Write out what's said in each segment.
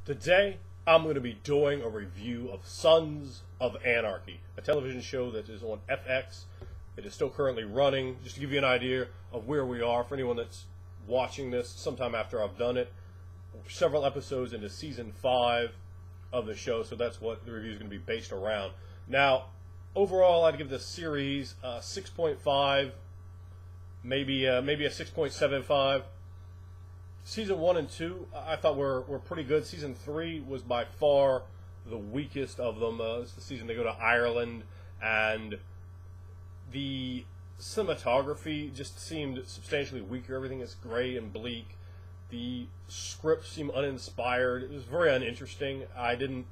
Today, I'm going to be doing a review of Sons of Anarchy, a television show that is on FX. It is still currently running. Just to give you an idea of where we are, for anyone that's watching this sometime after I've done it, several episodes into Season 5 of the show, so that's what the review is going to be based around. Now, overall, I'd give this series 6.5, maybe a 6.75. Season 1 and 2, I thought were pretty good. Season 3 was by far the weakest of them. It's the season they go to Ireland, and the cinematography just seemed substantially weaker. Everything is gray and bleak. The script seemed uninspired. It was very uninteresting. I didn't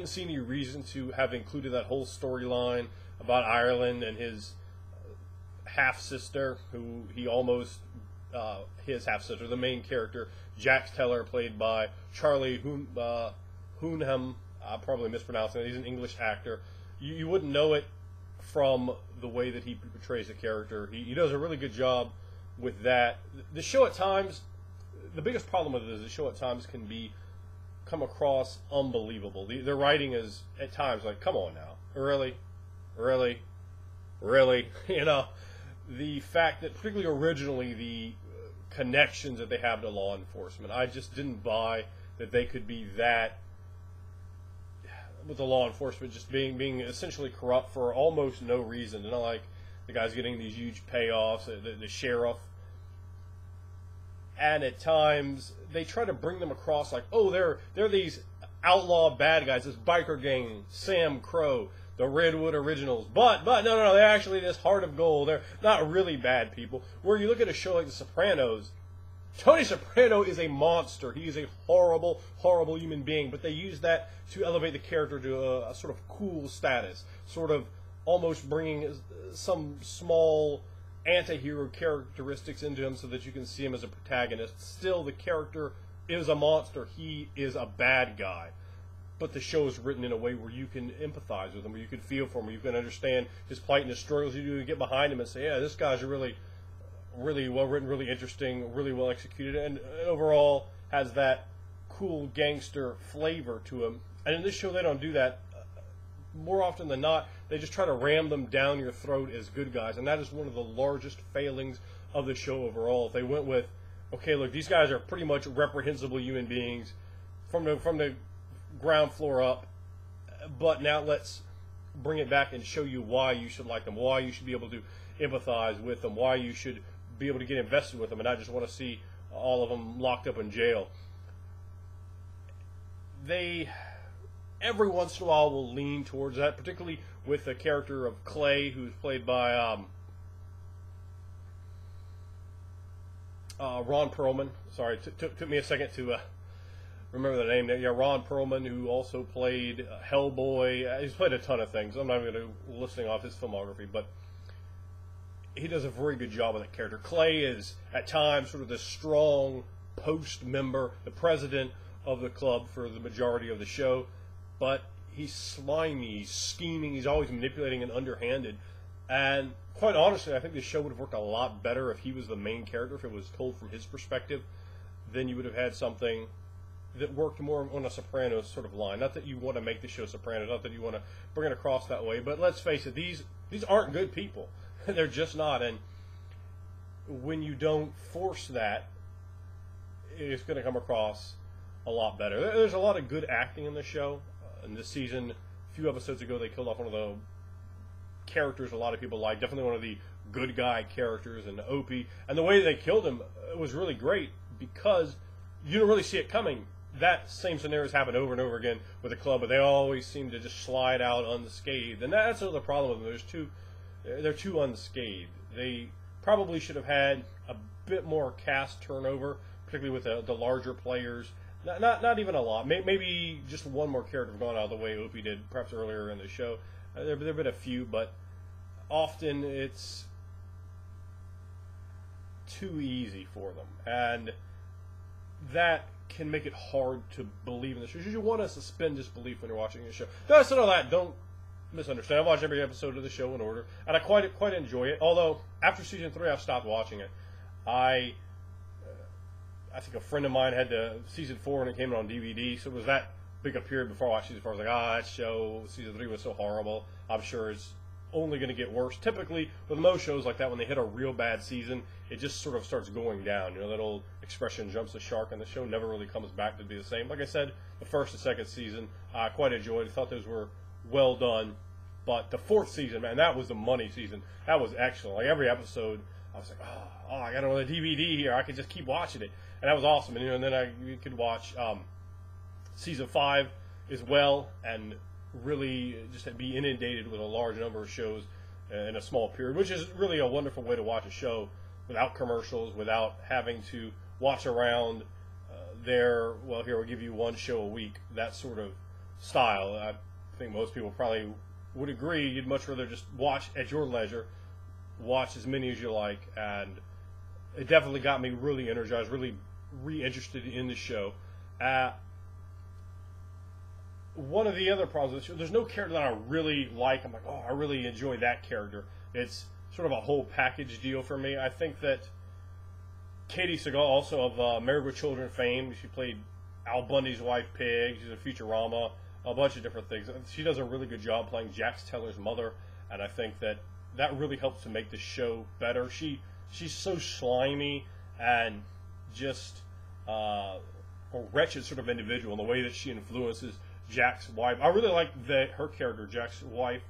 see any reason to have included that whole storyline about Ireland and his half-sister, who he almost... his half-sister, the main character, Jax Teller, played by Charlie Hunnam. I'm probably mispronouncing it. He's an English actor. You wouldn't know it from the way that he portrays the character. He does a really good job with that. The show at times, the biggest problem with it is the show at times can come across unbelievable. Their writing is at times like, come on now, really, you know. The fact that, particularly originally, the connections that they have to law enforcement, I just didn't buy that they could be that, with the law enforcement just being essentially corrupt for almost no reason. It's not like the guy's getting these huge payoffs, the sheriff. And at times, they try to bring them across like, oh, they're these outlaw bad guys, this biker gang, Sam Crow, the Redwood Originals, but no, they're actually this heart of gold. They're not really bad people. Where you look at a show like The Sopranos, Tony Soprano is a monster. He is a horrible, horrible human being, but they use that to elevate the character to a sort of cool status, sort of almost bringing some small anti-hero characteristics into him so that you can see him as a protagonist. Still, the character is a monster. He is a bad guy. But the show is written in a way where you can empathize with him, where you can feel for him, where you can understand his plight and his struggles. You can get behind him and say, yeah, this guy's really well written, really interesting, really well executed, and overall has that cool gangster flavor to him. And in this show, they don't do that. More often than not, they just try to ram them down your throat as good guys, and that is one of the largest failings of the show overall. If they went with, okay, look, these guys are pretty much reprehensible human beings from the ground floor up, but now let's bring it back and show you why you should like them, why you should be able to empathize with them, why you should be able to get invested with them, and not just want to see all of them locked up in jail. They, every once in a while, will lean towards that, particularly with the character of Clay, who's played by Ron Perlman. Sorry, took me a second to remember the name. Yeah, Ron Perlman, who also played Hellboy. He's played a ton of things. I'm not even going to listing off his filmography, but he does a very good job with that character. Clay is, at times, sort of the strong post member, the president of the club for the majority of the show, but he's slimy, he's scheming, he's always manipulating and underhanded. And quite honestly, I think this show would have worked a lot better if he was the main character, if it was told from his perspective. Then you would have had something that worked more on a Sopranos sort of line. Not that you want to make the show Sopranos, not that you want to bring it across that way, but let's face it, these aren't good people. They're just not, and when you don't force that, it's going to come across a lot better. There's a lot of good acting in the show. In this season, a few episodes ago, they killed off one of the characters a lot of people like, definitely one of the good guy characters, and Opie, and the way they killed him was really great because you didn't really see it coming. That same scenario has happened over and over again with the club, but they always seem to just slide out unscathed. And that's the problem with them. They're too unscathed. They probably should have had a bit more cast turnover, particularly with the larger players. Not even a lot. Maybe just one more character gone out of the way Opie did, perhaps earlier in the show. There have been a few, but often it's too easy for them. And that can make it hard to believe in the show. You want to suspend disbelief when you're watching the show. No, so that don't misunderstand. I watch every episode of the show in order, and I quite enjoy it. Although after season 3, I've stopped watching it. I I think a friend of mine had the season 4 and it came out on DVD, so it was that big a period before I watched season 4. I was like, that show, season 3 was so horrible. I'm sure it's only going to get worse. Typically, with most shows like that, when they hit a real bad season, it just sort of starts going down. You know, that old expression, jumps the shark, and the show never really comes back to be the same. Like I said, the first and second season, I quite enjoyed. I thought those were well done. But the 4th season, man, that was the money season. That was excellent. Like, every episode, I was like, oh, I got another DVD here. I could just keep watching it. And that was awesome. And, you know, and then you could watch season 5 as well, and really just be inundated with a large number of shows in a small period, which is really a wonderful way to watch a show without commercials, without having to watch around here we'll give you one show a week, that sort of style. I think most people probably would agree you'd much rather just watch at your leisure, watch as many as you like, and it definitely got me really energized, really re-interested in the show. One of the other problems with the show, there's no character that I really like. I'm like, oh, I really enjoy that character. It's sort of a whole package deal for me. I think that Katie Segal, also of Married with Children fame, she played Al Bundy's wife, Pig. She's a Futurama, a bunch of different things. She does a really good job playing Jax Teller's mother, and I think that really helps to make the show better. She's so slimy and just a wretched sort of individual in the way that she influences Jack's wife. I really like her character, Jack's wife,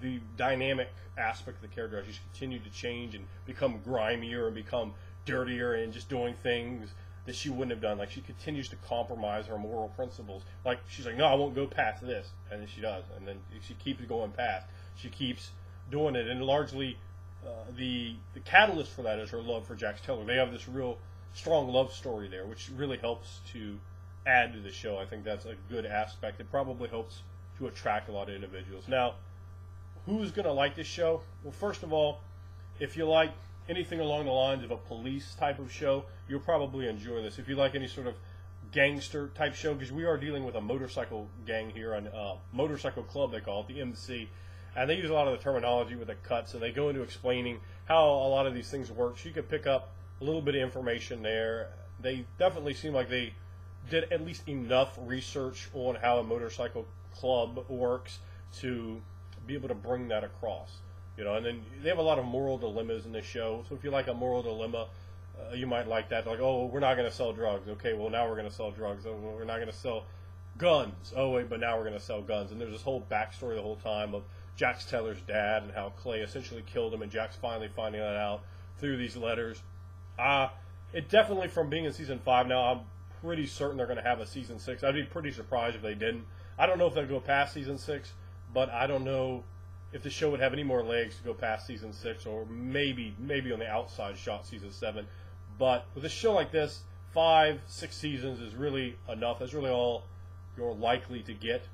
the dynamic aspect of the character. She's continued to change and become grimier and become dirtier and just doing things that she wouldn't have done. Like, she continues to compromise her moral principles. Like, she's like, no, I won't go past this. And then she does. And then she keeps going past. She keeps doing it. And largely, the catalyst for that is her love for Jax Teller. They have this real strong love story there, which really helps to add to the show. I think that's a good aspect. It probably helps to attract a lot of individuals. Now, who's going to like this show? Well, first of all, if you like anything along the lines of a police type of show, you'll probably enjoy this. If you like any sort of gangster type show, because we are dealing with a motorcycle gang here, on motorcycle club they call it, the MC, and they use a lot of the terminology with the cuts, and they go into explaining how a lot of these things work. So you could pick up a little bit of information there. They definitely seem like they did at least enough research on how a motorcycle club works to be able to bring that across. You know, and then they have a lot of moral dilemmas in this show. So if you like a moral dilemma, you might like that. Like, oh, we're not going to sell drugs. Okay, well, now we're going to sell drugs. Oh, well, we're not going to sell guns. Oh, wait, but now we're going to sell guns. And there's this whole backstory the whole time of Jax Teller's dad and how Clay essentially killed him, and Jax finally finding that out through these letters. It definitely, from being in season 5 now, I'm pretty certain they're going to have a season 6. I'd be pretty surprised if they didn't. I don't know if they'll go past season 6, but I don't know if the show would have any more legs to go past season 6, or maybe on the outside shot season 7. But with a show like this, 5, 6 seasons is really enough. That's really all you're likely to get.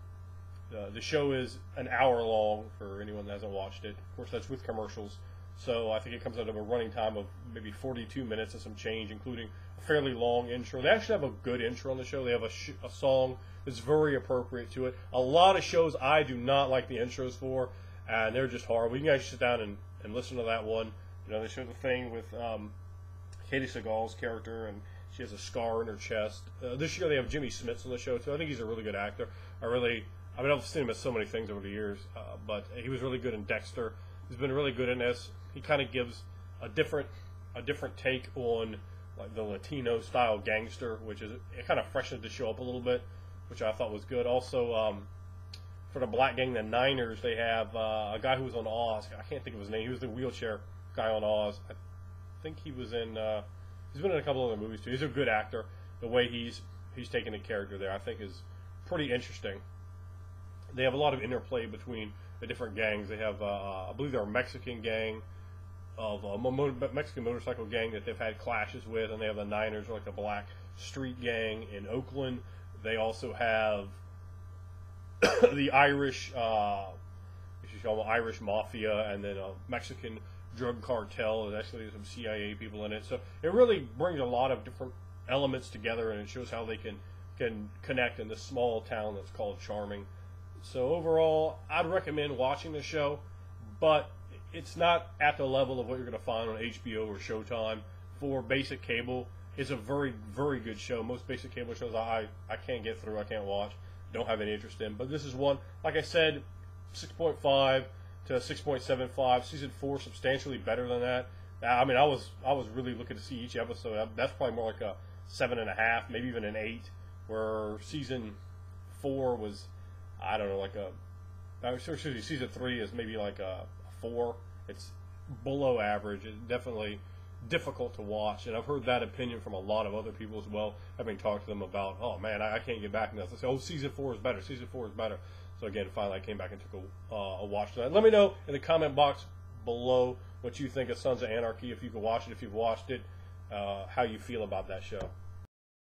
The show is an hour long for anyone that hasn't watched it. Of course, that's with commercials. So I think it comes out of a running time of maybe 42 minutes and some change, including a fairly long intro. They actually have a good intro on the show. They have a song that's very appropriate to it. A lot of shows I do not like the intros for, and they're just horrible. You can actually sit down and listen to that one. You know, they show the thing with Katie Seagal's character, and she has a scar in her chest. This year they have Jimmy Smits on the show, too. I think he's a really good actor. I've seen him in so many things over the years, but he was really good in Dexter. He's been really good in this. He kind of gives a different take on like the Latino style gangster, which is, it kind of freshens the show up a little bit, which I thought was good. Also, for the black gang, the Niners, they have a guy who was on Oz. I can't think of his name. He was the wheelchair guy on Oz. I think he was in. He's been in a couple other movies too. He's a good actor. The way he's taking the character there, I think, is pretty interesting. They have a lot of interplay between the different gangs. They have, I believe, they're a Mexican gang, of a Mexican motorcycle gang that they've had clashes with, and they have the Niners, like a black street gang in Oakland. They also have the Irish, if you call them Irish mafia, and then a Mexican drug cartel. There's actually some CIA people in it. So it really brings a lot of different elements together, and it shows how they can connect in this small town that's called Charming. So overall, I'd recommend watching the show, but it's not at the level of what you're going to find on HBO or Showtime. For basic cable, It's a very, very good show. Most basic cable shows I can't get through, I can't watch, don't have any interest in. But this is one, like I said, 6.5 to 6.75. Season 4 substantially better than that. I mean, I was really looking to see each episode. That's probably more like a 7.5, maybe even an 8. Where season 4 was, I don't know, like a. Excuse me, season 3 is maybe like a 4. It's below average. It's definitely difficult to watch, and I've heard that opinion from a lot of other people as well. Having talked to them about, oh man, I can't get back into this. They say, oh, season 4 is better. Season 4 is better. So again, finally, I came back and took a watch to that. Let me know in the comment box below what you think of Sons of Anarchy. If you can watch it, if you've watched it, how you feel about that show.